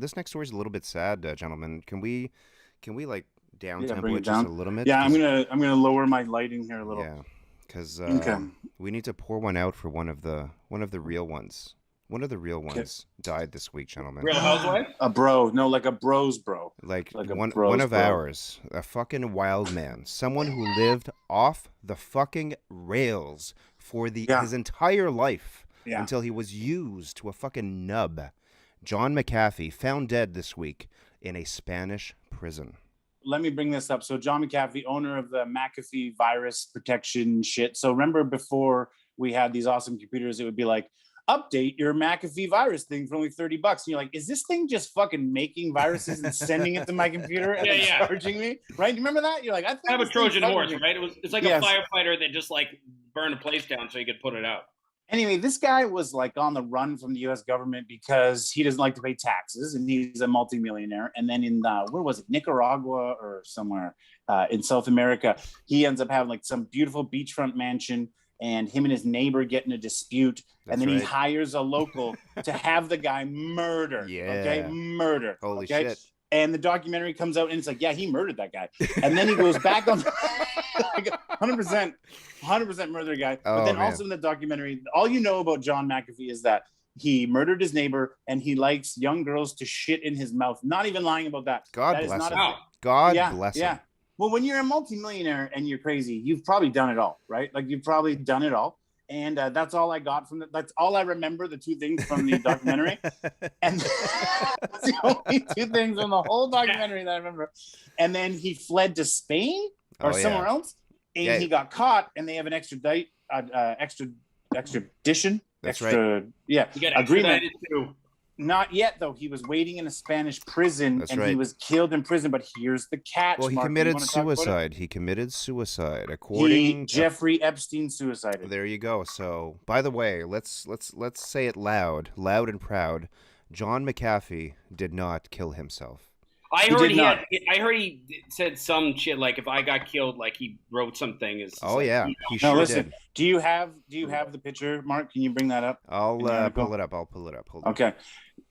this next story is a little bit sad, gentlemen. Can we like down Yeah, bring tempo it it just a down. little bit? Yeah, I'm 'Cause gonna I'm gonna lower my lighting here a little. yeah, because Okay. we need to pour one out for one of the real ones. One of the real Okay. ones died this week, gentlemen. Real Housewife? A bro, no, like a bro's bro, Like like a one bro's of bro. ours, a fucking wild man, someone who lived off the fucking rails for the Yeah, his entire life yeah. until he was used to a fucking nub. John McAfee found dead this week in a Spanish prison. Let me bring this up. So John McAfee, owner of the McAfee virus protection shit. So remember before we had these awesome computers, it would be like, update your McAfee virus thing for only $30. And you're like, is this thing just fucking making viruses and sending it to my computer and Yeah, then yeah. charging me? Right? You remember that? You're like, I think Kind of a this thing's Trojan fucking horse, me. right? It's like Yes. a firefighter that just like burned a place down so he could put it out. Anyway, this guy was like on the run from the U.S. government because he doesn't like to pay taxes, and he's a multimillionaire. And then in where was it, Nicaragua or somewhere in South America, he ends up having like some beautiful beachfront mansion, and him and his neighbor get in a dispute, That's and then he right. hires a local to have the guy murdered. Yeah. Okay, murdered. Holy okay? shit. And the documentary comes out, and it's like, yeah, he murdered that guy. And then he goes back on like 100% murder guy. But Oh, then man. also in the documentary, all you know about John McAfee is that he murdered his neighbor, and he likes young girls to shit in his mouth. Not even lying about that. God That is bless not him. a Wow. God yeah, bless yeah. him. Well, when you're a multimillionaire and you're crazy, you've probably done it all, right? Like you've probably done it all. And that's all I got from it. That's all I remember, the two things from the documentary. And that's the only two things from the whole documentary that I remember. And then he fled to Spain or Oh, yeah. somewhere else. And Yeah. he got caught, and they have an extradition. That's Yeah, You get agreement. extradited too. Not yet, though. He was waiting in a Spanish prison, That's and he right. was killed in prison. But here's the catch. Well, he Mark. You committed wanna talk about it? suicide. He committed suicide, He according. Jeffrey Epstein suicided. There you go. So, by the way, let's say it loud and proud. John McAfee did not kill himself. I He heard did he not. had, I heard he said some shit like if I got killed, like he wrote something. Oh yeah, he No, sure listen. did. Do you have the picture, Mark? Can you bring that up? I'll in the article? pull it up. I'll pull it up. Hold on. Okay.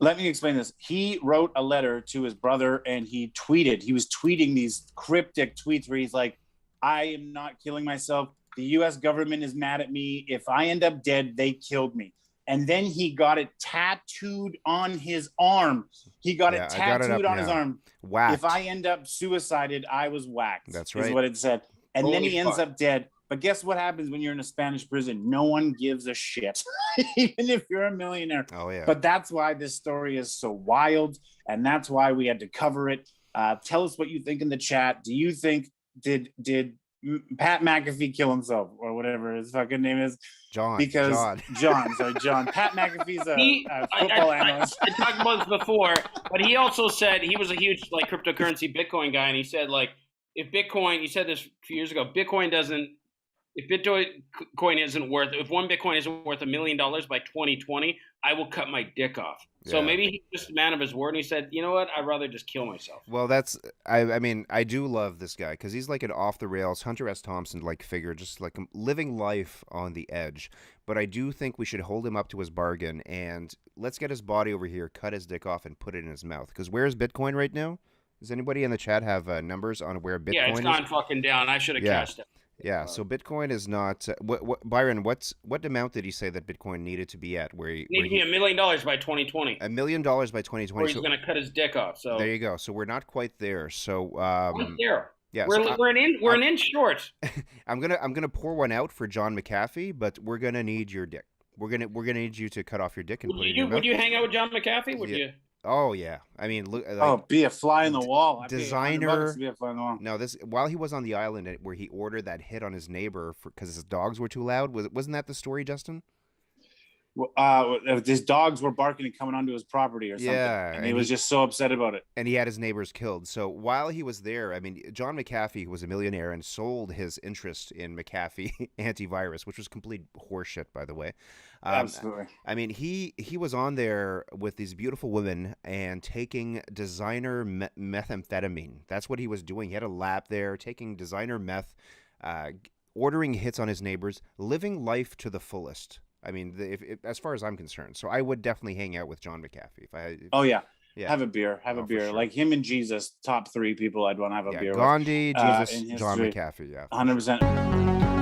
Let me explain this. He wrote a letter to his brother, and he was tweeting these cryptic tweets where he's like, I am not killing myself. The US government is mad at me. If I end up dead, they killed me. And then he got it tattooed on his arm. He got Yeah, it I got it tattooed up on his now. arm. Whacked. If I end up suicided, I was whacked. That's Is right. what it said. And then Holy he ends fuck. up dead. But guess what happens when you're in a Spanish prison? No one gives a shit, even if you're a millionaire. Oh yeah. But that's why this story is so wild, and that's why we had to cover it. Tell us what you think in the chat. Do you think did Pat McAfee kill himself, or whatever his fucking name is? John. Because John. John. Pat McAfee's a I football analyst. I talked about this before, but he also said he was a huge like cryptocurrency Bitcoin guy, and he said like if Bitcoin, he said this a few years ago, if Bitcoin isn't worth, if one Bitcoin isn't worth $1 million by 2020, I will cut my dick off. So Yeah. maybe he's just a man of his word, and he said, you know what, I'd rather just kill myself. Well, I mean, I do love this guy because he's like an off the rails Hunter S. Thompson like figure, just like living life on the edge. But I do think we should hold him up to his bargain, and let's get his body over here, cut his dick off, and put it in his mouth. Because where's Bitcoin right now? Does anybody in the chat have numbers on where Bitcoin Yeah, it's is? gone fucking down. I should have Yeah. cashed it. Yeah, so Bitcoin is not. Byron, what amount did he say that Bitcoin needed to be at? Need to be $1 million by 2020, $1 million by or 2020. he's So going to cut his dick off. So there you go. So we're not quite there. So we're there. yeah, We're so we're an inch short. I'm gonna pour one out for John McAfee, but we're gonna need your dick. We're gonna need you to cut off your dick and put it in your mouth. Would you hang out with John McAfee? Would Yeah. you? Oh yeah, I mean, look. Like, Be a fly in the wall. I'd pay designer- $100 to be a fly in the wall. No, this while he was on the island where he ordered that hit on his neighbor because his dogs were too loud. Wasn't that the story, Justin? His dogs were barking and coming onto his property or something. Yeah, and he and was just so upset about it. And he had his neighbors killed. So while he was there, I mean, John McAfee was a millionaire and sold his interest in McAfee antivirus, which was complete horseshit, by the way. Absolutely. I mean, he was on there with these beautiful women and taking designer methamphetamine. That's what he was doing. He had a lab there, taking designer meth, ordering hits on his neighbors, living life to the fullest. I mean, as far as I'm concerned. So I would definitely hang out with John McAfee. Oh yeah. Yeah. have a beer. Have Oh, a for beer. sure. Like him and Jesus, top 3 people I'd want to have a yeah, beer Gandhi, with. Jesus, In John history. McAfee. Yeah, for 100%.